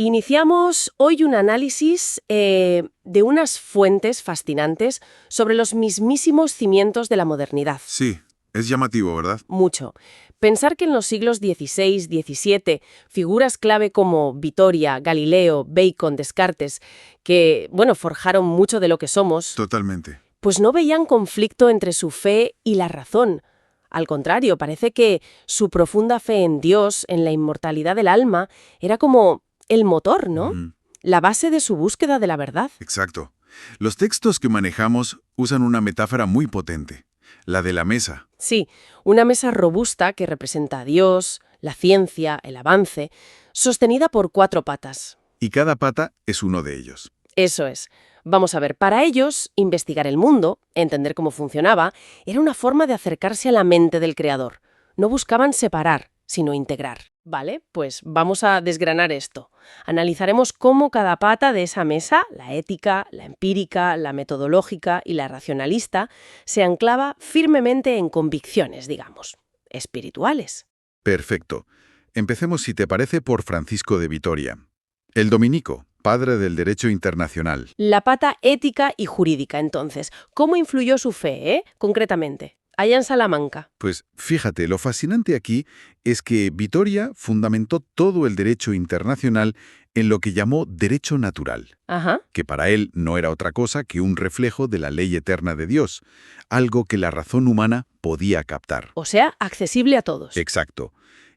Iniciamos hoy un análisis de unas fuentes fascinantes sobre los mismísimos cimientos de la modernidad. Sí, es llamativo, ¿verdad? Mucho. Pensar que en los siglos XVI, XVII, figuras clave como Vittoria, Galileo, Bacon, Descartes, que, forjaron mucho de lo que somos, Totalmente. pues no veían conflicto entre su fe y la razón. Al contrario, parece que su profunda fe en Dios, en la inmortalidad del alma, era como el motor, ¿no? La base de su búsqueda de la verdad. Exacto. Los textos que manejamos usan una metáfora muy potente, la de la mesa. Sí, una mesa robusta que representa a Dios, la ciencia, el avance, sostenida por 4 patas. Y cada pata es uno de ellos. Eso es. Vamos a ver, para ellos, investigar el mundo, entender cómo funcionaba, era una forma de acercarse a la mente del creador. No buscaban separar, sino integrar. Vale, pues vamos a desgranar esto. Analizaremos cómo cada pata de esa mesa, la ética, la empírica, la metodológica y la racionalista, se anclava firmemente en convicciones, digamos, espirituales. Perfecto. Empecemos, si te parece, por Francisco de Vitoria. El dominico, padre del derecho internacional. La pata ética y jurídica, entonces. ¿Cómo influyó su fe, concretamente? Allá en Salamanca. Pues fíjate, lo fascinante aquí es que Vitoria fundamentó todo el derecho internacional en lo que llamó derecho natural, Ajá. que para él no era otra cosa que un reflejo de la ley eterna de Dios, algo que la razón humana podía captar. O sea, accesible a todos. Exacto.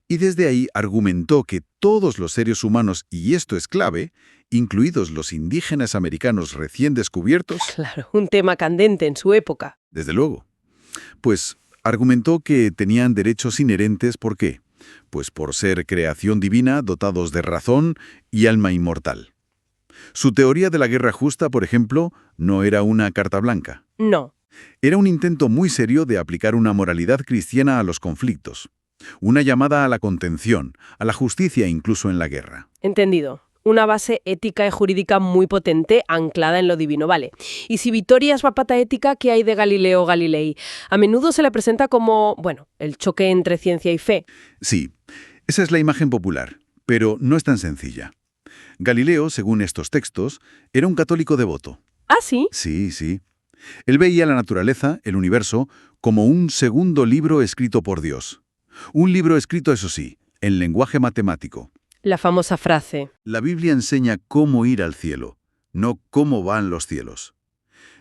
Y desde ahí argumentó que todos los seres humanos, y esto es clave, incluidos los indígenas americanos recién descubiertos, Claro, un tema candente en su época. desde luego, pues argumentó que tenían derechos inherentes. ¿Por qué? Pues por ser creación divina, dotados de razón y alma inmortal. Su teoría de la guerra justa, por ejemplo, no era una carta blanca. No. Era un intento muy serio de aplicar una moralidad cristiana a los conflictos. Una llamada a la contención, a la justicia incluso en la guerra. Entendido. Una base ética y jurídica muy potente, anclada en lo divino, vale. Y si Vittoria es la pata ética, ¿qué hay de Galileo Galilei? A menudo se le presenta como, el choque entre ciencia y fe. Sí, esa es la imagen popular, pero no es tan sencilla. Galileo, según estos textos, era un católico devoto. ¿Ah, sí? Sí, sí. Él veía la naturaleza, el universo, como un segundo libro escrito por Dios. Un libro escrito, eso sí, en lenguaje matemático. La famosa frase. La Biblia enseña cómo ir al cielo, no cómo van los cielos.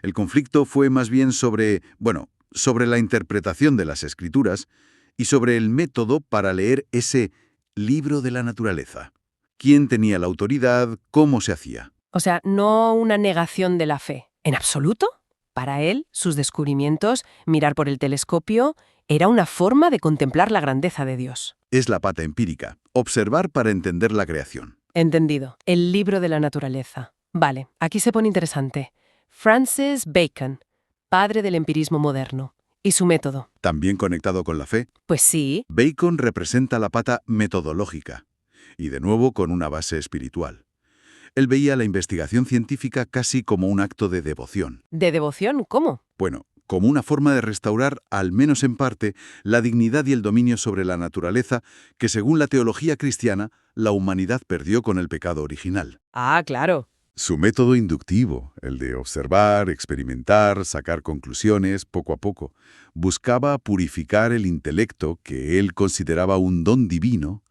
El conflicto fue más bien sobre la interpretación de las Escrituras y sobre el método para leer ese libro de la naturaleza. ¿Quién tenía la autoridad? ¿Cómo se hacía? O sea, no una negación de la fe. ¿En absoluto? Para él, sus descubrimientos, mirar por el telescopio, era una forma de contemplar la grandeza de Dios. Es la pata empírica, observar para entender la creación. Entendido. El libro de la naturaleza. Vale, aquí se pone interesante. Francis Bacon, padre del empirismo moderno. ¿Y su método? También conectado con la fe, Pues sí. Bacon representa la pata metodológica, y de nuevo con una base espiritual. Él veía la investigación científica casi como un acto de devoción. ¿De devoción? ¿Cómo? Bueno, como una forma de restaurar, al menos en parte, la dignidad y el dominio sobre la naturaleza que, según la teología cristiana, la humanidad perdió con el pecado original. Ah, claro. Su método inductivo, el de observar, experimentar, sacar conclusiones poco a poco, buscaba purificar el intelecto que él consideraba un don divino,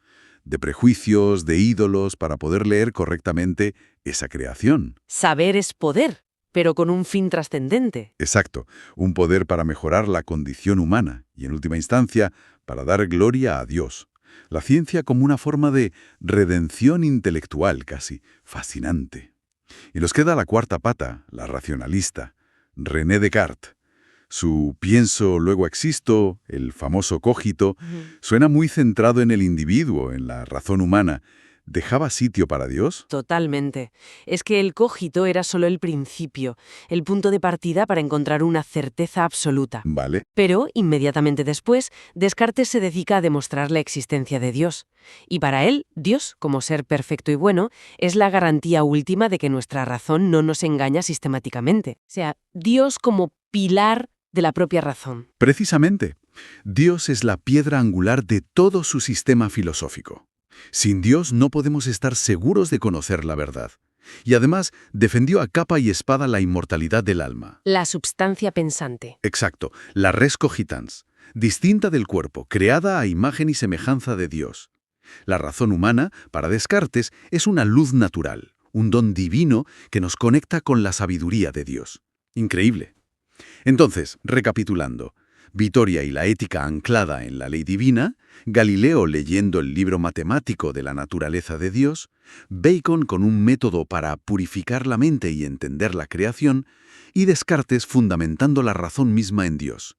de prejuicios, de ídolos, para poder leer correctamente esa creación. Saber es poder, pero con un fin trascendente. Exacto, un poder para mejorar la condición humana y, en última instancia, para dar gloria a Dios. La ciencia como una forma de redención intelectual casi fascinante. Y nos queda la cuarta pata, la racionalista, René Descartes. Su pienso, luego existo, el famoso cogito, suena muy centrado en el individuo, en la razón humana. ¿Dejaba sitio para Dios? Totalmente. Es que el cogito era solo el principio, el punto de partida para encontrar una certeza absoluta. Vale. Pero, inmediatamente después, Descartes se dedica a demostrar la existencia de Dios. Y para él, Dios, como ser perfecto y bueno, es la garantía última de que nuestra razón no nos engaña sistemáticamente. O sea, Dios como pilar de la propia razón. Precisamente, Dios es la piedra angular de todo su sistema filosófico. Sin Dios no podemos estar seguros de conocer la verdad. Y además defendió a capa y espada la inmortalidad del alma. La substancia pensante. Exacto, la res cogitans, distinta del cuerpo, creada a imagen y semejanza de Dios. La razón humana, para Descartes, es una luz natural, un don divino que nos conecta con la sabiduría de Dios. Increíble. Entonces, recapitulando, Vittoria y la ética anclada en la ley divina, Galileo leyendo el libro matemático de la naturaleza de Dios, Bacon con un método para purificar la mente y entender la creación, y Descartes fundamentando la razón misma en Dios.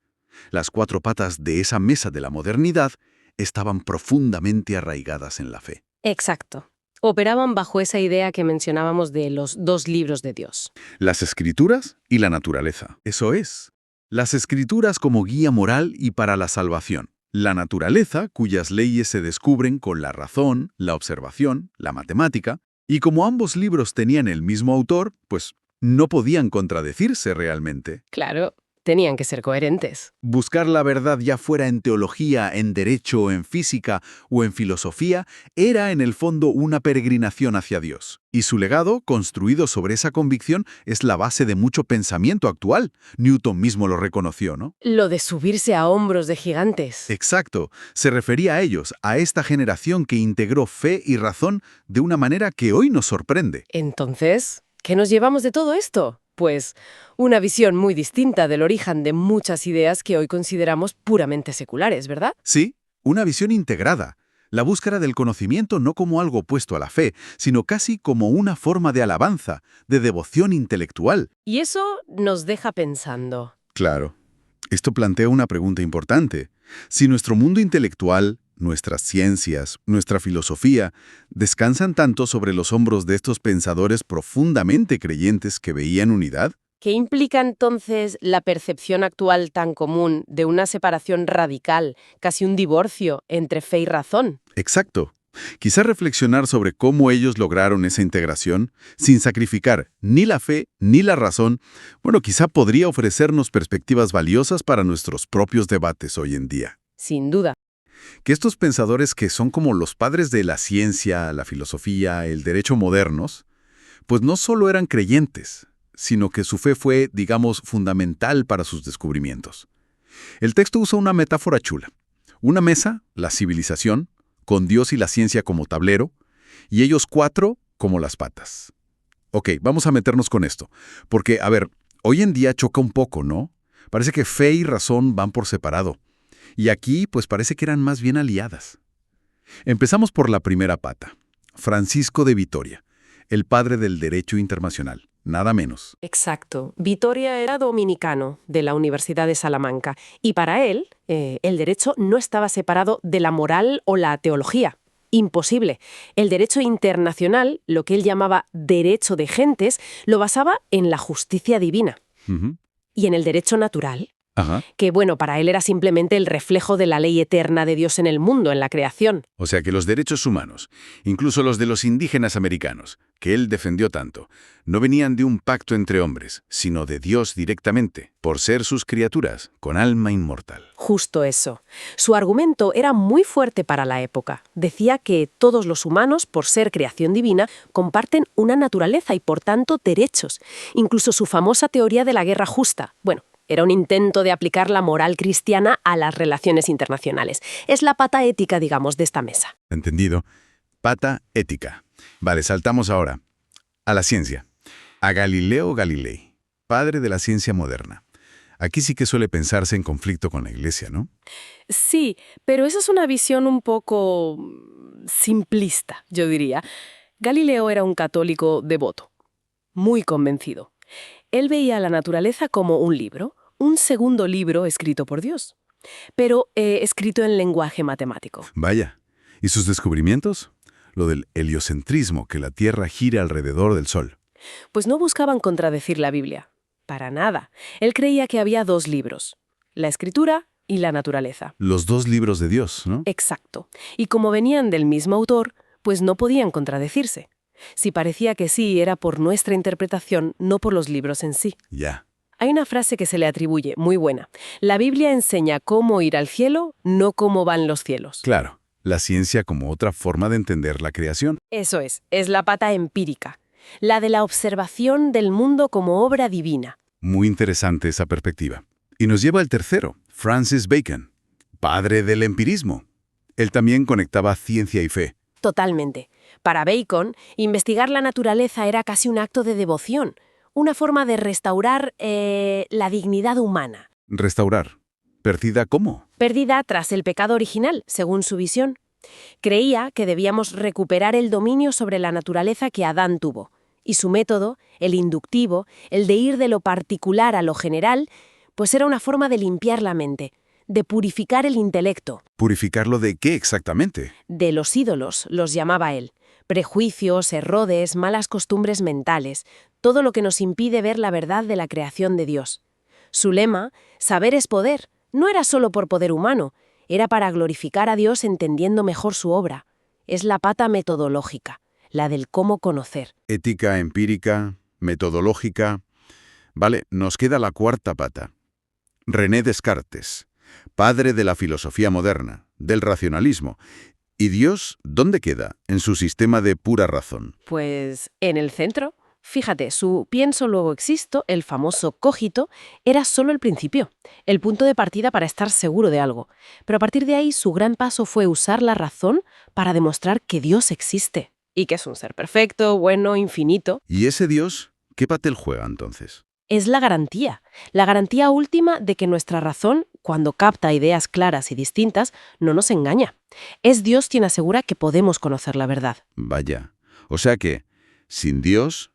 Las cuatro patas de esa mesa de la modernidad estaban profundamente arraigadas en la fe. Exacto. Operaban bajo esa idea que mencionábamos de los dos libros de Dios. Las escrituras y la naturaleza. Eso es. Las escrituras como guía moral y para la salvación. La naturaleza, cuyas leyes se descubren con la razón, la observación, la matemática, y como ambos libros tenían el mismo autor, pues no podían contradecirse realmente. Claro, tenían que ser coherentes. Buscar la verdad ya fuera en teología, en derecho, en física o en filosofía, era en el fondo una peregrinación hacia Dios. Y su legado, construido sobre esa convicción, es la base de mucho pensamiento actual. Newton mismo lo reconoció, ¿no? Lo de subirse a hombros de gigantes. Exacto. Se refería a ellos, a esta generación que integró fe y razón de una manera que hoy nos sorprende. Entonces, ¿qué nos llevamos de todo esto? Pues una visión muy distinta del origen de muchas ideas que hoy consideramos puramente seculares, ¿verdad? Sí, una visión integrada. La búsqueda del conocimiento no como algo opuesto a la fe, sino casi como una forma de alabanza, de devoción intelectual. Y eso nos deja pensando. Claro. Esto plantea una pregunta importante. Si nuestro mundo intelectual, nuestras ciencias, nuestra filosofía, descansan tanto sobre los hombros de estos pensadores profundamente creyentes que veían unidad, ¿Qué implica entonces la percepción actual tan común de una separación radical, casi un divorcio entre fe y razón? exacto. Quizá reflexionar sobre cómo ellos lograron esa integración sin sacrificar ni la fe ni la razón, bueno, quizá podría ofrecernos perspectivas valiosas para nuestros propios debates hoy en día. Sin duda. Que estos pensadores que son como los padres de la ciencia, la filosofía, el derecho modernos, pues no solo eran creyentes, sino que su fe fue, digamos, fundamental para sus descubrimientos. El texto usa una metáfora chula. Una mesa, la civilización, con Dios y la ciencia como tablero, y ellos cuatro como las patas. Ok, vamos a meternos con esto, porque, a ver, hoy en día choca un poco, ¿no? Parece que fe y razón van por separado. Y aquí, pues parece que eran más bien aliadas. Empezamos por la primera pata. Francisco de Vitoria, el padre del derecho internacional, nada menos. Exacto. Vittoria era dominicano de la Universidad de Salamanca y para él el derecho no estaba separado de la moral o la teología. Imposible. El derecho internacional, lo que él llamaba derecho de gentes, lo basaba en la justicia divina. Ujú. Y en el derecho natural, Ajá. que bueno, para él era simplemente el reflejo de la ley eterna de Dios en el mundo, en la creación. O sea que los derechos humanos, incluso los de los indígenas americanos, que él defendió tanto, no venían de un pacto entre hombres, sino de Dios directamente, por ser sus criaturas, con alma inmortal. Justo eso. Su argumento era muy fuerte para la época. Decía que todos los humanos, por ser creación divina, comparten una naturaleza y por tanto derechos. Incluso su famosa teoría de la guerra justa. Bueno, era un intento de aplicar la moral cristiana a las relaciones internacionales. Es la pata ética, digamos, de esta mesa. ¿Entendido? Pata ética. Vale, saltamos ahora a la ciencia. A Galileo Galilei, padre de la ciencia moderna. Aquí sí que suele pensarse en conflicto con la Iglesia, ¿no? Sí, pero esa es una visión un poco simplista, yo diría. Galileo era un católico devoto, muy convencido. Él veía la naturaleza como un libro, un segundo libro escrito por Dios, pero escrito en lenguaje matemático. Vaya. ¿Y sus descubrimientos? Lo del heliocentrismo, que la Tierra gira alrededor del Sol. Pues no buscaban contradecir la Biblia, para nada. Él creía que había dos libros, la escritura y la naturaleza. Los dos libros de Dios, ¿no? Exacto. Y como venían del mismo autor, pues no podían contradecirse. Si parecía que sí, era por nuestra interpretación, no por los libros en sí. Ya. Hay una frase que se le atribuye, muy buena. La Biblia enseña cómo ir al cielo, no cómo van los cielos. Claro. la ciencia como otra forma de entender la creación. Eso es la pata empírica, la de la observación del mundo como obra divina. Muy interesante esa perspectiva. Y nos lleva al tercero, Francis Bacon, padre del empirismo. Él también conectaba ciencia y fe. Totalmente. Para Bacon, investigar la naturaleza era casi un acto de devoción, una forma de restaurar la dignidad humana. Restaurar. ¿Perdida cómo? Perdida tras el pecado original, según su visión. Creía que debíamos recuperar el dominio sobre la naturaleza que Adán tuvo. Y su método, el inductivo, el de ir de lo particular a lo general, pues era una forma de limpiar la mente, de purificar el intelecto. ¿Purificarlo de qué exactamente? De los ídolos, los llamaba él. Prejuicios, errores, malas costumbres mentales, todo lo que nos impide ver la verdad de la creación de Dios. Su lema, saber es poder, no era solo por poder humano, era para glorificar a Dios entendiendo mejor su obra. Es la pata metodológica, la del cómo conocer. Ética empírica, metodológica. Vale, nos queda la cuarta pata. René Descartes, padre de la filosofía moderna, del racionalismo. ¿Y Dios dónde queda en su sistema de pura razón? Pues en el centro. Fíjate, su pienso luego existo, el famoso cogito, era solo el principio, el punto de partida para estar seguro de algo. Pero a partir de ahí su gran paso fue usar la razón para demostrar que Dios existe. Y que es un ser perfecto, bueno, infinito. ¿Y ese Dios qué papel juega entonces? Es la garantía última de que nuestra razón, cuando capta ideas claras y distintas, no nos engaña. Es Dios quien asegura que podemos conocer la verdad. Vaya, o sea que, sin Dios,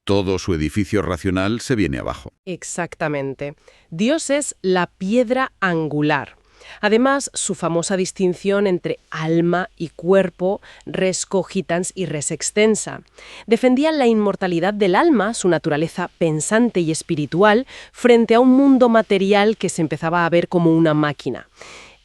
todo su edificio racional se viene abajo. Exactamente. Dios es la piedra angular. Además, su famosa distinción entre alma y cuerpo, res cogitans y res extensa. Defendía la inmortalidad del alma, su naturaleza pensante y espiritual, frente a un mundo material que se empezaba a ver como una máquina.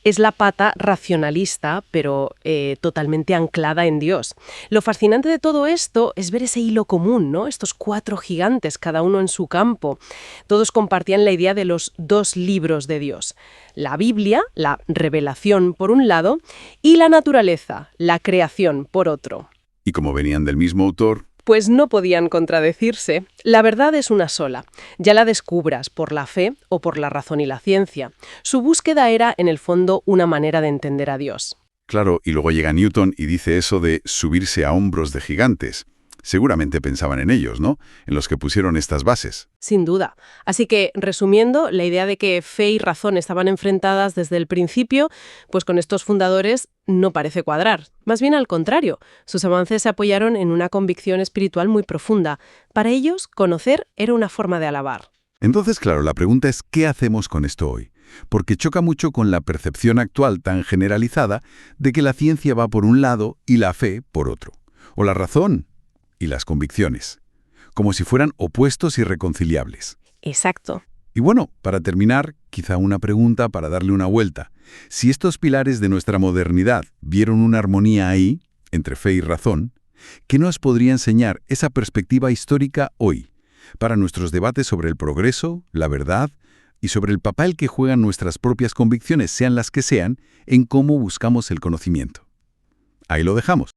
Es la pata racionalista, pero totalmente anclada en Dios. Lo fascinante de todo esto es ver ese hilo común, ¿no? Estos 4 gigantes, cada uno en su campo. Todos compartían la idea de los 2 libros de Dios. La Biblia, la revelación, por un lado, y la naturaleza, la creación, por otro. Y como venían del mismo autor, Pues no podían contradecirse. La verdad es una sola. Ya la descubras por la fe o por la razón y la ciencia. Su búsqueda era, en el fondo, una manera de entender a Dios. claro, y luego llega Newton y dice eso de subirse a hombros de gigantes. Seguramente pensaban en ellos, ¿no? En los que pusieron estas bases. Sin duda. Así que, resumiendo, la idea de que fe y razón estaban enfrentadas desde el principio, pues con estos fundadores no parece cuadrar. Más bien al contrario, sus avances se apoyaron en una convicción espiritual muy profunda. Para ellos, conocer era una forma de alabar. Entonces, claro, la pregunta es ¿qué hacemos con esto hoy? Porque choca mucho con la percepción actual tan generalizada de que la ciencia va por un lado y la fe por otro. O la razón y las convicciones, como si fueran opuestos irreconciliables. Exacto. Y bueno, para terminar, quizá una pregunta para darle una vuelta. Si estos pilares de nuestra modernidad vieron una armonía ahí, entre fe y razón, ¿qué nos podría enseñar esa perspectiva histórica hoy, para nuestros debates sobre el progreso, la verdad, y sobre el papel que juegan nuestras propias convicciones, sean las que sean, en cómo buscamos el conocimiento? Ahí lo dejamos.